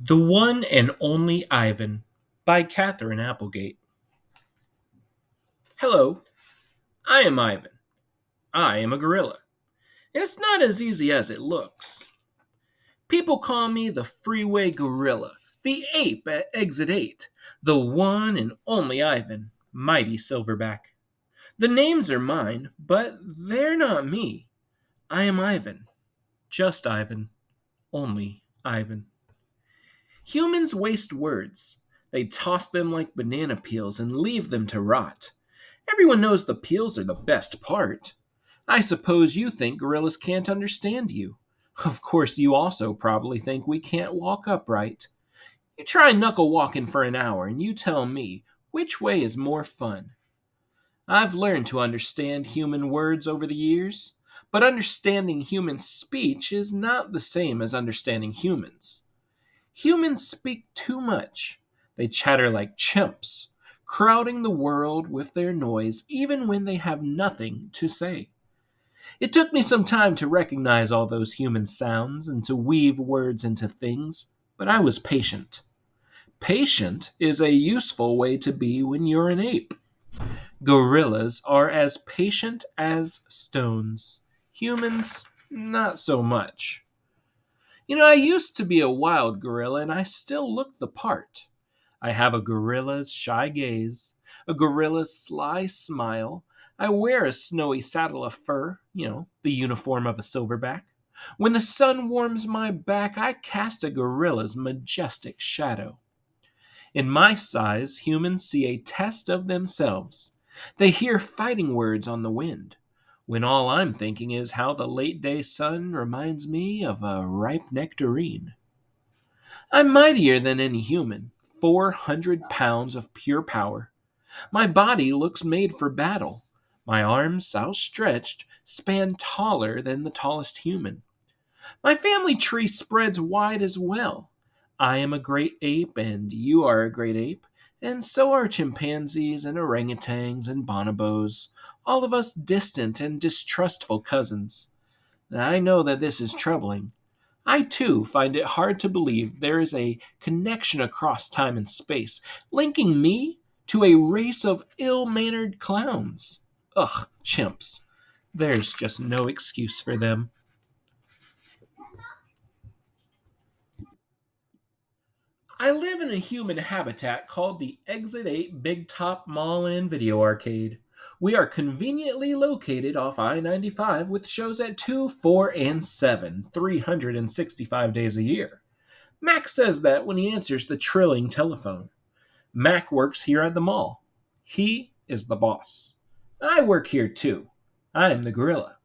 The One and Only Ivan by Katherine Applegate. Hello, I am Ivan. I am a gorilla. And it's not as easy as it looks. People call me the freeway gorilla, the ape at exit 8, the one and only Ivan, mighty silverback. The names are mine, but they're not me. I am Ivan, just Ivan, only Ivan. Humans waste words. They toss them like banana peels and leave them to rot. Everyone knows the peels are the best part. I suppose you think gorillas can't understand you. Of course, you also probably think we can't walk upright. You try knuckle walking for an hour and you tell me which way is more fun. I've learned to understand human words over the years, but understanding human speech is not the same as understanding humans. Humans speak too much. They chatter like chimps, crowding the world with their noise even when they have nothing to say. It took me some time to recognize all those human sounds and to weave words into things, but I was patient. Patient is a useful way to be when you're an ape. Gorillas are as patient as stones. Humans, not so much. I used to be a wild gorilla and I still look the part. I have a gorilla's shy gaze, a gorilla's sly smile. I wear a snowy saddle of fur, the uniform of a silverback. When the sun warms my back, I cast a gorilla's majestic shadow. In my size, humans see a test of themselves. They hear fighting words on the wind, when all I'm thinking is how the late day sun reminds me of a ripe nectarine. I'm mightier than any human, 400 pounds of pure power. My body looks made for battle. My arms, outstretched, span taller than the tallest human. My family tree spreads wide as well. I am a great ape, and you are a great ape, and so are chimpanzees and orangutans and bonobos, all of us distant and distrustful cousins. I know that this is troubling. I too find it hard to believe there is a connection across time and space, linking me to a race of ill mannered clowns. Ugh, chimps. There's just no excuse for them. I live in a human habitat called the Exit 8 Big Top Mall and Video Arcade. We are conveniently located off I 95 with shows at 2, 4, and 7, 365 days a year. Mac says that when he answers the trilling telephone. Mac works here at the mall. He is the boss. I work here too. I'm the gorilla.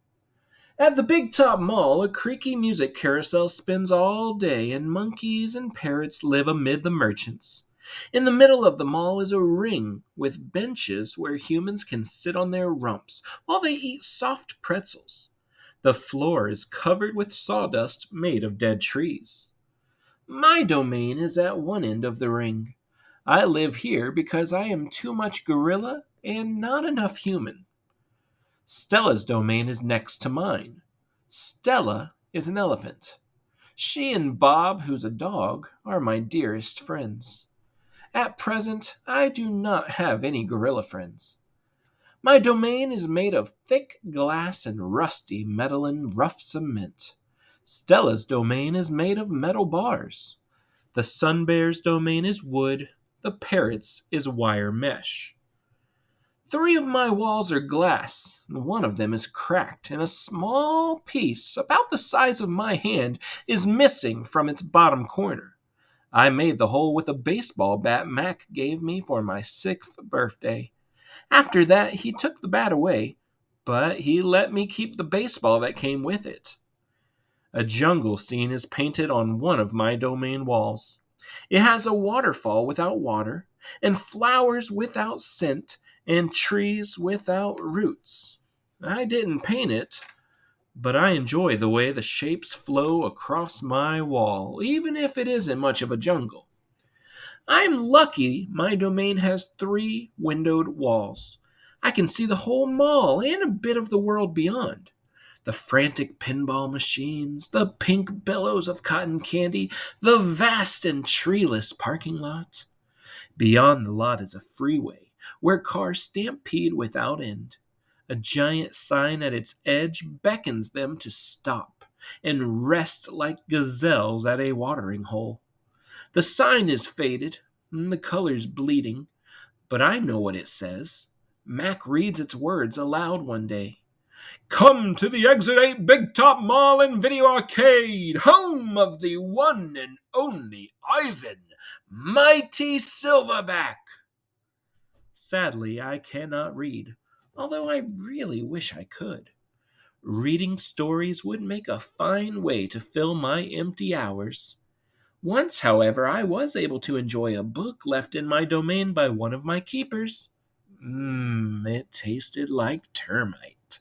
At the Big Top Mall, a creaky music carousel spins all day, and monkeys and parrots live amid the merchants. In the middle of the mall is a ring with benches where humans can sit on their rumps while they eat soft pretzels. The floor is covered with sawdust made of dead trees. My domain is at one end of the ring. I live here because I am too much gorilla and not enough human. Stella's domain is next to mine. Stella is an elephant. She and Bob, who's a dog, are my dearest friends. At present, I do not have any gorilla friends. My domain is made of thick glass and rusty metal and rough cement. Stella's domain is made of metal bars. The sun bear's domain is wood. The parrot's is wire mesh. 3 of my walls are glass, and one of them is cracked, and a small piece, about the size of my hand, is missing from its bottom corner. I made the hole with a baseball bat Mac gave me for my 6th birthday. After that, he took the bat away, but he let me keep the baseball that came with it. A jungle scene is painted on one of my domain walls. It has a waterfall without water, and flowers without scent, and trees without roots. I didn't paint it, but I enjoy the way the shapes flow across my wall, even if it isn't much of a jungle. I'm lucky my domain has 3 windowed walls. I can see the whole mall and a bit of the world beyond. The frantic pinball machines, the pink billows of cotton candy, the vast and treeless parking lot. Beyond the lot is a freeway where cars stampede without end. A giant sign at its edge beckons them to stop and rest like gazelles at a watering hole. The sign is faded, and the colors bleeding, but I know what it says. Mac reads its words aloud one day. Come to the Exit 8 Big Top Mall and Video Arcade, home of the one and only Ivan, mighty Silverback. Sadly, I cannot read, although I really wish I could. Reading stories would make a fine way to fill my empty hours. Once, however, I was able to enjoy a book left in my domain by one of my keepers. It tasted like termite.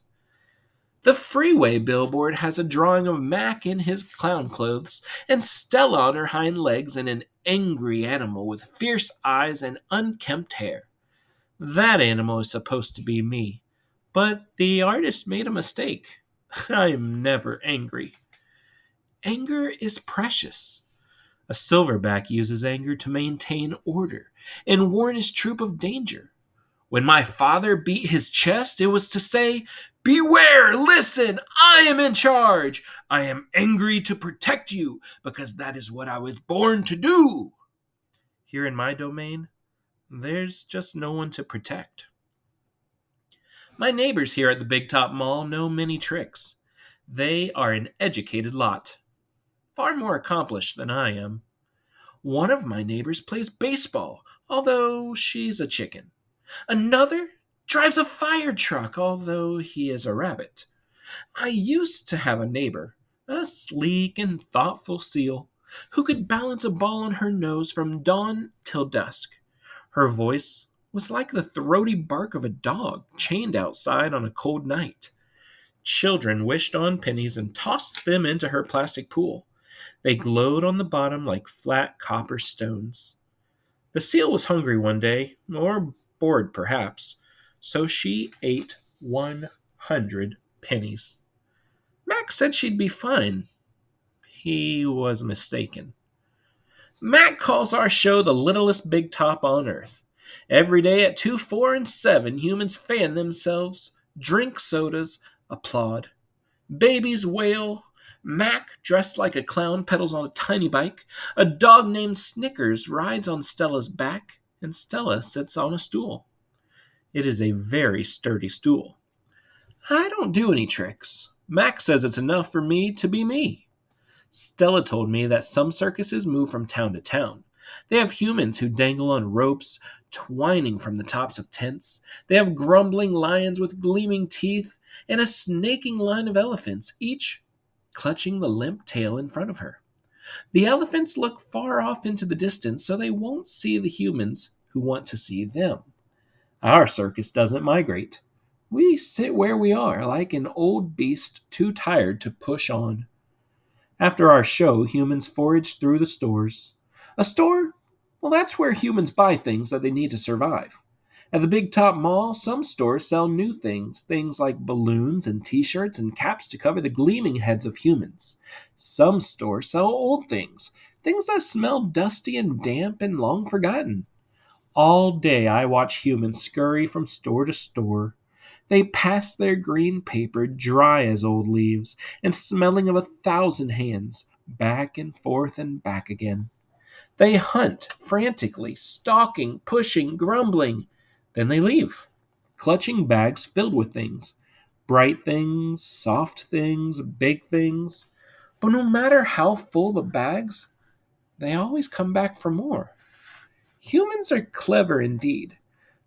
The freeway billboard has a drawing of Mac in his clown clothes and Stella on her hind legs and an angry animal with fierce eyes and unkempt hair. That animal is supposed to be me, but the artist made a mistake. I am never angry. Anger is precious. A silverback uses anger to maintain order and warn his troop of danger. When my father beat his chest, it was to say, beware, listen, I am in charge. I am angry to protect you because that is what I was born to do. Here in my domain, there's just no one to protect. My neighbors here at the Big Top Mall know many tricks. They are an educated lot, far more accomplished than I am. One of my neighbors plays baseball, although she's a chicken. Another drives a fire truck, although he is a rabbit. I used to have a neighbor, a sleek and thoughtful seal, who could balance a ball on her nose from dawn till dusk. Her voice was like the throaty bark of a dog chained outside on a cold night. Children wished on pennies and tossed them into her plastic pool. They glowed on the bottom like flat copper stones. The seal was hungry one day, or bored perhaps, so she ate 100 pennies. Mac said she'd be fine. He was mistaken. Mac calls our show the littlest big top on earth. Every day at 2, 4, and 7, humans fan themselves, drink sodas, applaud. Babies wail. Mac, dressed like a clown, pedals on a tiny bike. A dog named Snickers rides on Stella's back, and Stella sits on a stool. It is a very sturdy stool. I don't do any tricks. Mac says it's enough for me to be me. Stella told me that some circuses move from town to town. They have humans who dangle on ropes, twining from the tops of tents. They have grumbling lions with gleaming teeth, and a snaking line of elephants, each clutching the limp tail in front of her. The elephants look far off into the distance so they won't see the humans who want to see them. Our circus doesn't migrate. We sit where we are, like an old beast too tired to push on. After our show, humans forage through the stores. A store? Well, that's where humans buy things that they need to survive. At the Big Top Mall, some stores sell new things like balloons and t-shirts and caps to cover the gleaming heads of humans. Some stores sell old things that smell dusty and damp and long forgotten. All day I watch humans scurry from store to store. They pass their green paper, dry as old leaves, and smelling of 1,000 hands, back and forth and back again. They hunt frantically, stalking, pushing, grumbling. Then they leave, clutching bags filled with things. Bright things, soft things, big things. But no matter how full the bags, they always come back for more. Humans are clever indeed.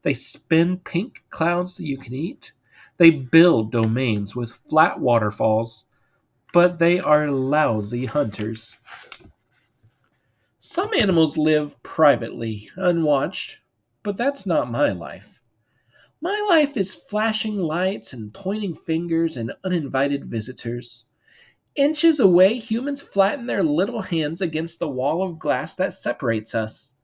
They spin pink clouds that you can eat. They build domains with flat waterfalls, but they are lousy hunters. Some animals live privately, unwatched, but that's not my life. My life is flashing lights and pointing fingers and uninvited visitors. Inches away, humans flatten their little hands against the wall of glass that separates us.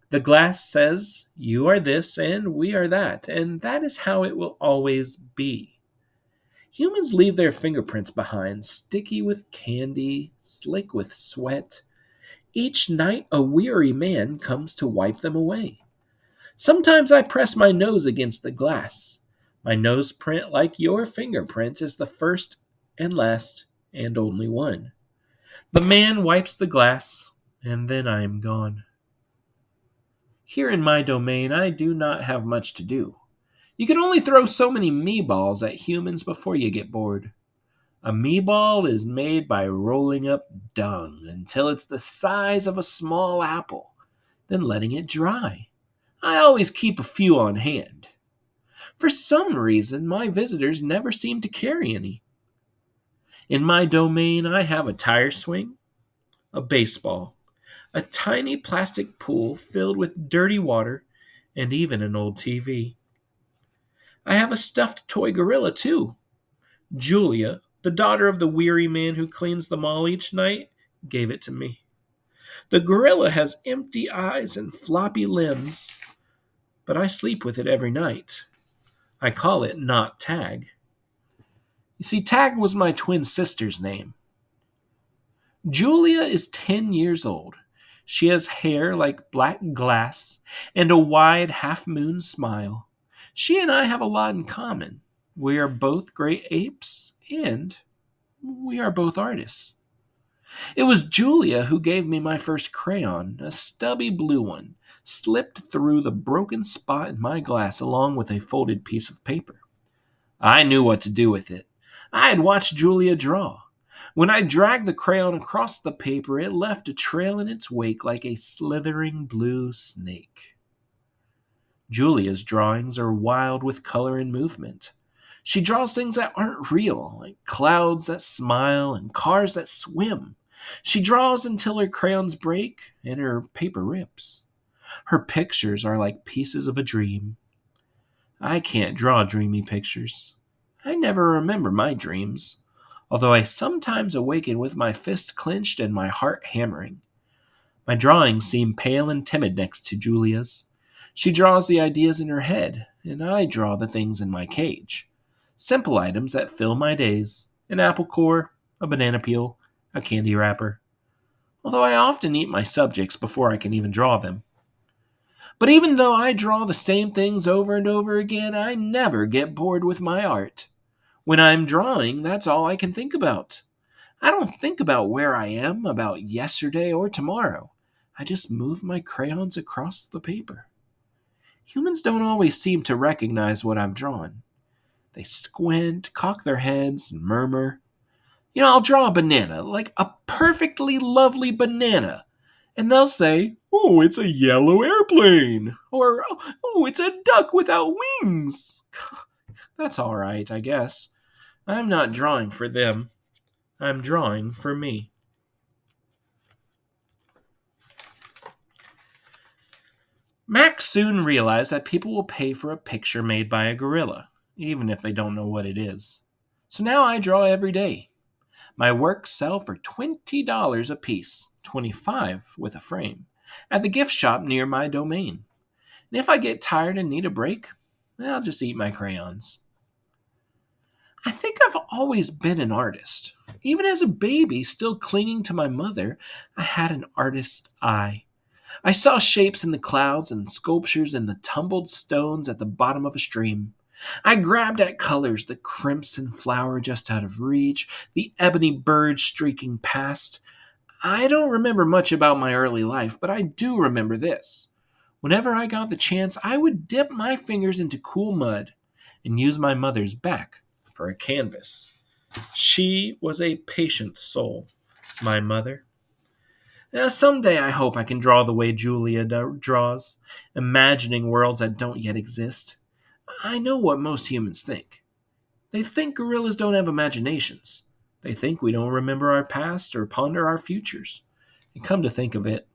The glass says, you are this and we are that, and that is how it will always be. Humans leave their fingerprints behind, sticky with candy, slick with sweat. Each night a weary man comes to wipe them away. Sometimes I press my nose against the glass. My nose print, like your fingerprint, is the first and last and only one. The man wipes the glass, and then I am gone. Here in my domain, I do not have much to do. You can only throw so many meatballs at humans before you get bored. A meatball is made by rolling up dung until it's the size of a small apple, then letting it dry. I always keep a few on hand. For some reason, my visitors never seem to carry any. In my domain, I have a tire swing, a baseball, a tiny plastic pool filled with dirty water, and even an old TV. I have a stuffed toy gorilla, too. Julia, the daughter of the weary man who cleans the mall each night, gave it to me. The gorilla has empty eyes and floppy limbs, but I sleep with it every night. I call it not Tag. You see, Tag was my twin sister's name. Julia is 10 years old. She has hair like black glass and a wide half-moon smile. She and I have a lot in common. We are both great apes, and we are both artists. It was Julia who gave me my first crayon, a stubby blue one, slipped through the broken spot in my glass along with a folded piece of paper. I knew what to do with it. I had watched Julia draw. When I dragged the crayon across the paper, it left a trail in its wake like a slithering blue snake. Julia's drawings are wild with color and movement. She draws things that aren't real, like clouds that smile and cars that swim. She draws until her crayons break and her paper rips. Her pictures are like pieces of a dream. I can't draw dreamy pictures. I never remember my dreams, although I sometimes awaken with my fist clenched and my heart hammering. My drawings seem pale and timid next to Julia's. She draws the ideas in her head, and I draw the things in my cage. Simple items that fill my days: an apple core, a banana peel, a candy wrapper. Although I often eat my subjects before I can even draw them. But even though I draw the same things over and over again, I never get bored with my art. When I'm drawing, that's all I can think about. I don't think about where I am, about yesterday or tomorrow. I just move my crayons across the paper. Humans don't always seem to recognize what I've drawn. They squint, cock their heads, and murmur. I'll draw a banana, like a perfectly lovely banana. And they'll say, "Oh, it's a yellow airplane." Or, "Oh, it's a duck without wings." That's all right, I guess. I'm not drawing for them. I'm drawing for me. Max soon realized that people will pay for a picture made by a gorilla, even if they don't know what it is. So now I draw every day. My works sell for $20 a piece, $25 with a frame, at the gift shop near my domain. And if I get tired and need a break, I'll just eat my crayons. I think I've always been an artist. Even as a baby, still clinging to my mother, I had an artist's eye. I saw shapes in the clouds and sculptures in the tumbled stones at the bottom of a stream. I grabbed at colors: the crimson flower just out of reach, the ebony bird streaking past. I don't remember much about my early life, but I do remember this. Whenever I got the chance, I would dip my fingers into cool mud and use my mother's back for a canvas. She was a patient soul, my mother. Someday I hope I can draw the way Julia draws, imagining worlds that don't yet exist. I know what most humans think. They think gorillas don't have imaginations. They think we don't remember our past or ponder our futures. And come to think of it,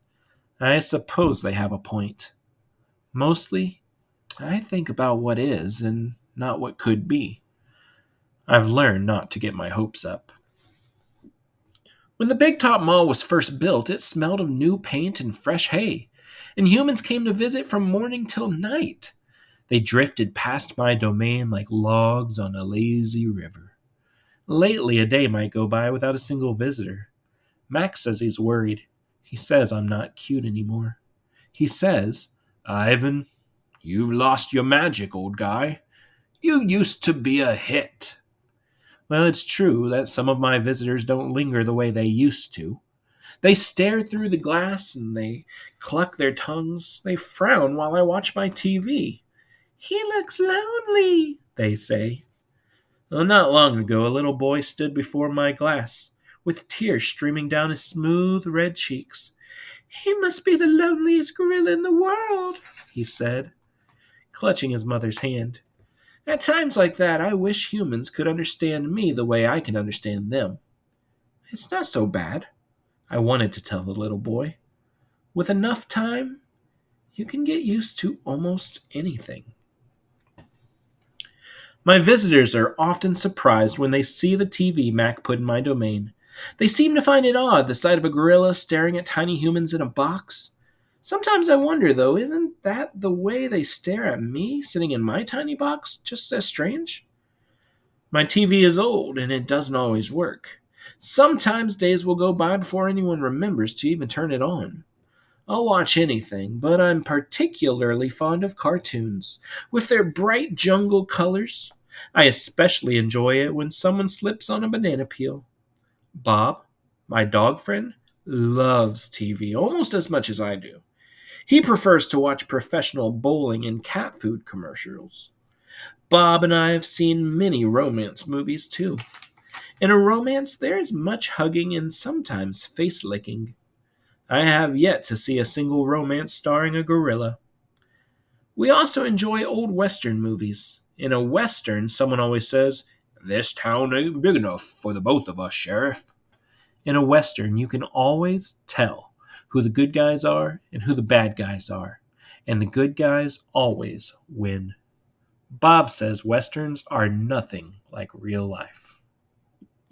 I suppose they have a point. Mostly, I think about what is and not what could be. I've learned not to get my hopes up. When the Big Top Mall was first built, it smelled of new paint and fresh hay, and humans came to visit from morning till night. They drifted past my domain like logs on a lazy river. Lately, a day might go by without a single visitor. Max says he's worried. He says I'm not cute anymore. He says, Ivan, you've lost your magic, old guy. You used to be a hit. Well, it's true that some of my visitors don't linger the way they used to. They stare through the glass and they cluck their tongues. They frown while I watch my TV. He looks lonely, they say. Well, not long ago, a little boy stood before my glass, with tears streaming down his smooth red cheeks. He must be the loneliest gorilla in the world, he said, clutching his mother's hand. At times like that, I wish humans could understand me the way I can understand them. It's not so bad, I wanted to tell the little boy. With enough time, you can get used to almost anything. My visitors are often surprised when they see the TV Mac put in my domain. They seem to find it odd, the sight of a gorilla staring at tiny humans in a box. Sometimes I wonder, though, isn't that the way they stare at me sitting in my tiny box just as strange? My TV is old and it doesn't always work. Sometimes days will go by before anyone remembers to even turn it on. I'll watch anything, but I'm particularly fond of cartoons, with their bright jungle colors. I especially enjoy it when someone slips on a banana peel. Bob, my dog friend, loves TV almost as much as I do. He prefers to watch professional bowling and cat food commercials. Bob and I have seen many romance movies too. In a romance, there is much hugging and sometimes face licking. I have yet to see a single romance starring a gorilla. We also enjoy old Western movies. In a Western, someone always says, This town ain't big enough for the both of us, Sheriff. In a Western, you can always tell who the good guys are and who the bad guys are, and the good guys always win. Bob says Westerns are nothing like real life.